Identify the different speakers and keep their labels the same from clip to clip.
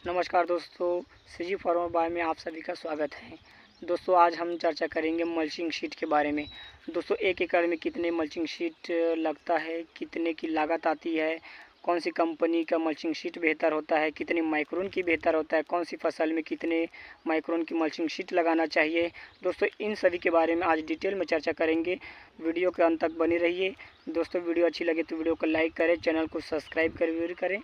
Speaker 1: नमस्कार दोस्तों, CG pharma bye में आप सभी का स्वागत है। दोस्तों आज हम चर्चा करेंगे मल्चिंग शीट के बारे में। दोस्तों 1 एकड़ में कितने मल्चिंग शीट लगता है, कितने की लागत आती है, कौन सी कंपनी का मल्चिंग शीट बेहतर होता है, कितने माइक्रोन की बेहतर होता है, कौन सी फसल में कितने माइक्रोन की मल्चिंग शीट लगाना चाहिए। दोस्तों इन सभी के बारे में आज डिटेल में चर्चा करेंगे। वीडियो के अंत तक बने रहिए। दोस्तों वीडियो अच्छी लगे तो वीडियो को लाइक करें, चैनल को सब्सक्राइब करें।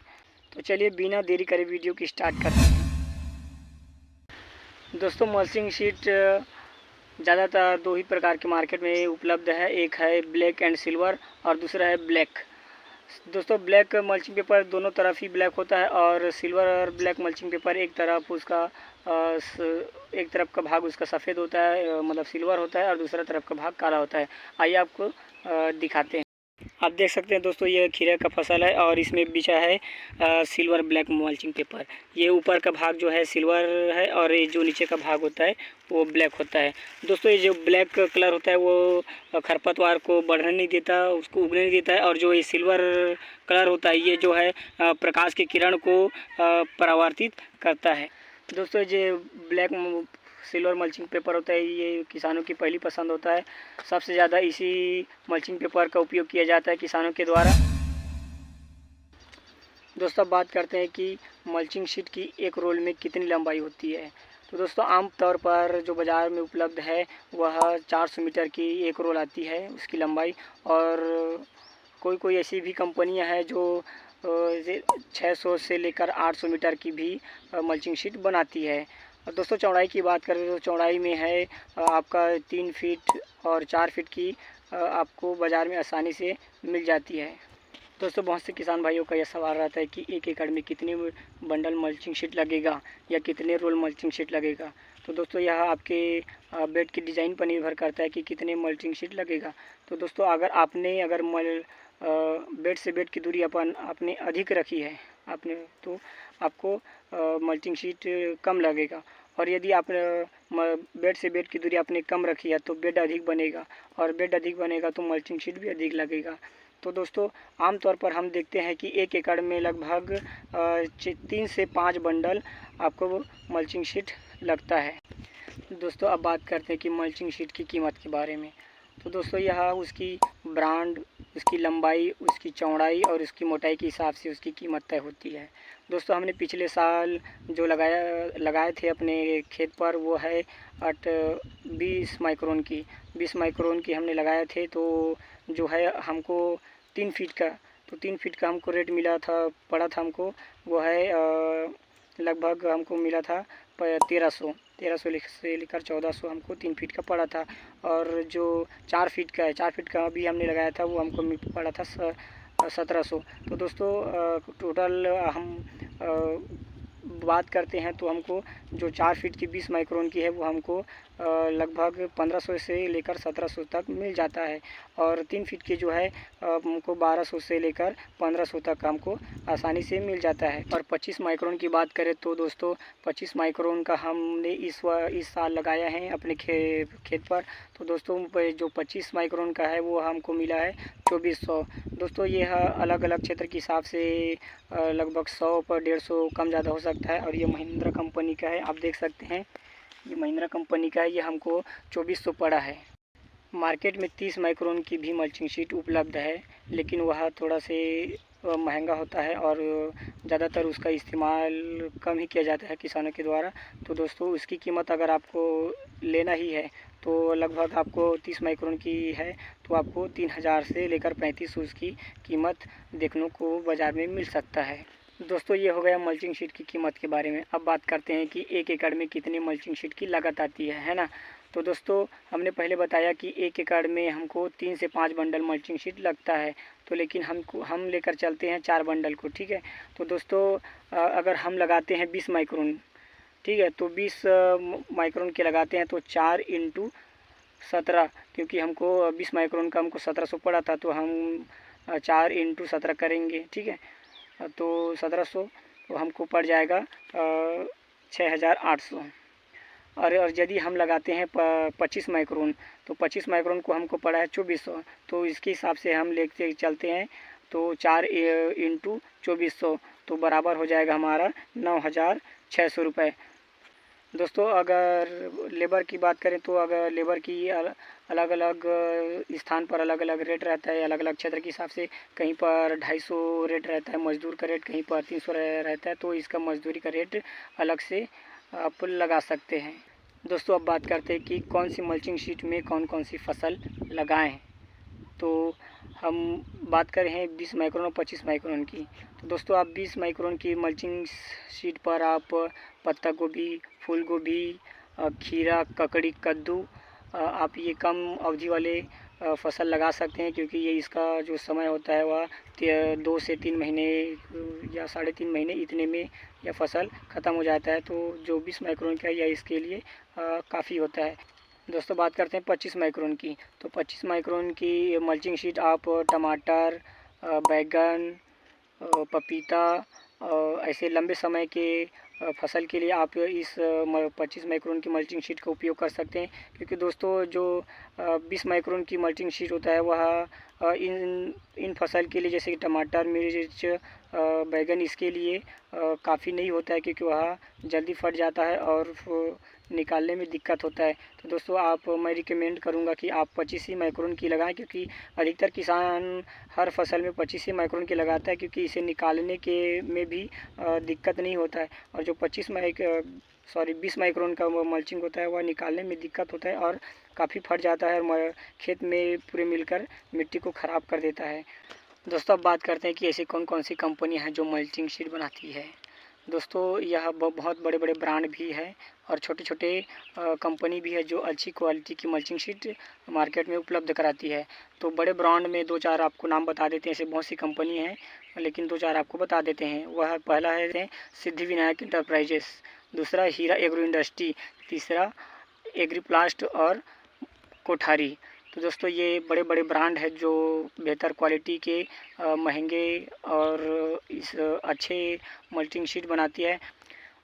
Speaker 1: तो चलिए बिना देरी करे वीडियो की स्टार्ट करते हैं। दोस्तों मल्चिंग शीट ज़्यादातर दो ही प्रकार के मार्केट में उपलब्ध है। एक है ब्लैक एंड सिल्वर और दूसरा है ब्लैक। दोस्तों ब्लैक मल्चिंग पेपर दोनों तरफ ही ब्लैक होता है और सिल्वर और ब्लैक मल्चिंग पेपर एक तरफ उसका एक तरफ का भाग उसका सफ़ेद होता है, मतलब सिल्वर होता है, और दूसरा तरफ का भाग काला होता है। आइए आपको दिखाते हैं। आप देख सकते हैं दोस्तों ये खीरे का फसल है और इसमें बिछा है सिल्वर ब्लैक मल्चिंग पेपर। ये ऊपर का भाग जो है सिल्वर है और ये जो नीचे का भाग होता है वो ब्लैक होता है। दोस्तों ये जो ब्लैक कलर होता है वो खरपतवार को बढ़ने नहीं देता, उसको उगने नहीं देता है, और जो ये सिल्वर कलर होता है ये जो है प्रकाश की किरण को परावर्तित करता है। दोस्तों ये ब्लैक सिल्वर मल्चिंग पेपर होता है, ये किसानों की पहली पसंद होता है। सबसे ज़्यादा इसी मल्चिंग पेपर का उपयोग किया जाता है किसानों के द्वारा। दोस्तों अब बात करते हैं कि मल्चिंग शीट की एक रोल में कितनी लंबाई होती है। तो दोस्तों आम तौर पर जो बाज़ार में उपलब्ध है वह 400 मीटर की एक रोल आती है उसकी लंबाई, और कोई ऐसी भी कंपनियां हैं जो 600 से लेकर 800 मीटर की भी मल्चिंग शीट बनाती है। और दोस्तों चौड़ाई की बात करें तो चौड़ाई में है आपका 3 फीट और 4 फीट की आपको बाज़ार में आसानी से मिल जाती है। दोस्तों बहुत से किसान भाइयों का यह सवाल रहता है कि 1 एकड़ में कितने बंडल मल्चिंग शीट लगेगा या कितने रोल मल्चिंग शीट लगेगा। तो दोस्तों यह आपके बेड की डिज़ाइन पर निर्भर करता है कि कितने मल्चिंग शीट लगेगा। तो दोस्तों अगर बेड से बेड की दूरी आपने अधिक रखी है आपने, तो आपको मल्चिंग शीट कम लगेगा, और यदि आप बेड से बेड की दूरी आपने कम रखी है तो बेड अधिक बनेगा, और बेड अधिक बनेगा तो मल्चिंग शीट भी अधिक लगेगा। तो दोस्तों आमतौर पर हम देखते हैं कि 1 एकड़ में लगभग 3 से 5 बंडल आपको मल्चिंग शीट लगता है। दोस्तों अब बात करते हैं कि मल्चिंग शीट की कीमत के बारे में। तो दोस्तों यह उसकी ब्रांड, उसकी लंबाई, उसकी चौड़ाई और उसकी मोटाई के हिसाब से उसकी कीमत तय होती है। दोस्तों हमने पिछले साल जो लगाए थे अपने खेत पर वो है 20 माइक्रोन की हमने लगाए थे। तो जो है हमको 3 फीट का, तो 3 फीट का हमको रेट पड़ा था हमको, वो है लगभग हमको मिला था 1300 से लेकर 1400 हमको 3 फीट का पड़ा था। और जो 4 फीट का है, 4 फीट का अभी हमने लगाया था वो हमको पड़ा था 1700। तो दोस्तों टोटल हम बात करते हैं तो हमको जो 4 फीट की 20 माइक्रोन की है वो हमको लगभग 1500 से लेकर 1700 तक मिल जाता है, और 3 फीट की जो है हमको 1200 से लेकर 1500 तक हमको आसानी से मिल जाता है। और 25 माइक्रोन की बात करें तो दोस्तों 25 माइक्रोन का हमने इस साल लगाया है अपने खेत पर। तो दोस्तों जो 25 माइक्रोन का है वो हमको मिला है 2400। दोस्तों यह अलग अलग क्षेत्र के हिसाब से लगभग 100 पर 150 कम ज़्यादा हो सकता है। और ये महिंद्रा कंपनी का है, आप देख सकते हैं ये महिंद्रा कंपनी का है, ये हमको 2400 पड़ा है। मार्केट में 30 माइक्रोन की भी मल्चिंग शीट उपलब्ध है, लेकिन वह थोड़ा से महंगा होता है और ज़्यादातर उसका इस्तेमाल कम ही किया जाता है किसानों के द्वारा। तो दोस्तों उसकी कीमत अगर आपको लेना ही है तो लगभग आपको 30 माइक्रोन की है तो आपको 3000 से लेकर 3500 उसकी कीमत देखने को बाज़ार में मिल सकता है। दोस्तों ये हो गया मल्चिंग शीट की कीमत के बारे में। अब बात करते हैं कि 1 एकड़ में कितनी मल्चिंग शीट की लागत आती है ना। तो दोस्तों हमने पहले बताया कि 1 एकड़ में हमको 3 से 5 बंडल मल्चिंग शीट लगता है, तो लेकिन हम लेकर चलते हैं 4 बंडल को, ठीक है। तो दोस्तों अगर हम लगाते हैं 20 माइक्रोन, ठीक है, तो 20 माइक्रोन के लगाते हैं तो 4 इंटू 17, क्योंकि हमको 20 माइक्रोन का हमको 1700 पड़ा था, तो हम 4 इंटू 17 करेंगे, ठीक है। तो 1700 तो हमको पड़ जाएगा 6800। और यदि हम लगाते हैं 25 माइक्रोन, तो 25 माइक्रोन को हमको पड़ा है 2400। तो इसके हिसाब से हम लेके चलते हैं तो 4 इंटू 2400, तो बराबर हो जाएगा हमारा 9,600 रुपये। दोस्तों अगर लेबर की बात करें तो अगर लेबर की अलग अलग स्थान पर अलग अलग रेट रहता है, अलग अलग क्षेत्र के हिसाब से। कहीं पर 250 रेट रहता है मज़दूर का रेट, कहीं पर 300 रहता है, तो इसका मज़दूरी का रेट अलग से आप लगा सकते हैं। दोस्तों अब बात करते हैं कि कौन सी मल्चिंग शीट में कौन कौन सी फसल लगाएं। तो हम बात कर रहे हैं 20 माइक्रोन और 25 माइक्रोन की। तो दोस्तों आप 20 माइक्रोन की मल्चिंग शीट पर आप पत्ता गोभी, फूल गोभी, खीरा, ककड़ी, कद्दू, आप ये कम अवधि वाले फसल लगा सकते हैं, क्योंकि ये इसका जो समय होता है वह 2 से 3 महीने या 3.5 महीने इतने में यह फसल ख़त्म हो जाता है। तो जो 20 माइक्रोन का यह इसके लिए काफ़ी होता है। दोस्तों बात करते हैं 25 माइक्रोन की। तो 25 माइक्रोन की मल्चिंग शीट आप टमाटर, बैगन, पपीता ऐसे लंबे समय के फसल के लिए आप इस 25 माइक्रोन की मल्चिंग शीट का उपयोग कर सकते हैं। क्योंकि दोस्तों जो 20 माइक्रोन की मल्चिंग शीट होता है वह इन फसल के लिए, जैसे कि टमाटर, मिर्च, बैगन, इसके लिए काफ़ी नहीं होता है, क्योंकि वह जल्दी फट जाता है और निकालने में दिक्कत होता है। तो दोस्तों मैं रिकमेंड करूंगा कि आप 25 ही माइक्रोन की लगाएं, क्योंकि अधिकतर किसान हर फसल में 25 ही माइक्रोन की लगाता है, क्योंकि इसे निकालने के में भी दिक्कत नहीं होता है। और जो 20 माइक्रोन का मल्चिंग होता है वह निकालने में दिक्कत होता है और काफ़ी फट जाता है और खेत में पूरे मिलकर मिट्टी को ख़राब कर देता है। दोस्तों अब बात करते हैं कि ऐसी कौन कौन सी कंपनी है जो मल्चिंग शीट बनाती है। दोस्तों यह बहुत बड़े बड़े ब्रांड भी है और छोटे छोटे कंपनी भी है जो अच्छी क्वालिटी की मल्चिंग शीट मार्केट में उपलब्ध कराती है। तो बड़े ब्रांड में 2-4 आपको नाम बता देते हैं। ऐसे बहुत सी कंपनी हैं, लेकिन 2-4 आपको बता देते हैं। वह पहला है सिद्धिविनायक इंटरप्राइजेस, दूसरा हीरा एग्रो इंडस्ट्री, तीसरा एग्रीप्लास्ट और कोठारी। तो दोस्तों ये बड़े बड़े ब्रांड है जो बेहतर क्वालिटी के महंगे और इस अच्छे मल्चिंग शीट बनाती है।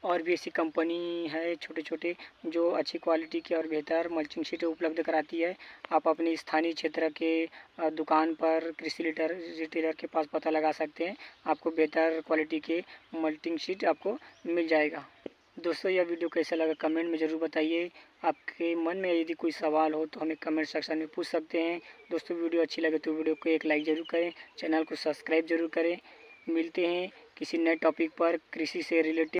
Speaker 1: और भी ऐसी कंपनी है छोटे छोटे जो अच्छी क्वालिटी की और बेहतर मल्चिंग शीट उपलब्ध कराती है। आप अपने स्थानीय क्षेत्र के दुकान पर कृषि रिटेलर के पास पता लगा सकते हैं, आपको बेहतर क्वालिटी के मल्चिंग शीट आपको मिल जाएगा। दोस्तों यह वीडियो कैसा लगा कमेंट में ज़रूर बताइए। आपके मन में यदि कोई सवाल हो तो हमें कमेंट सेक्शन में पूछ सकते हैं। दोस्तों वीडियो अच्छी लगे तो वीडियो को एक लाइक ज़रूर करें, चैनल को सब्सक्राइब ज़रूर करें। मिलते हैं किसी नए टॉपिक पर कृषि से रिलेटेड।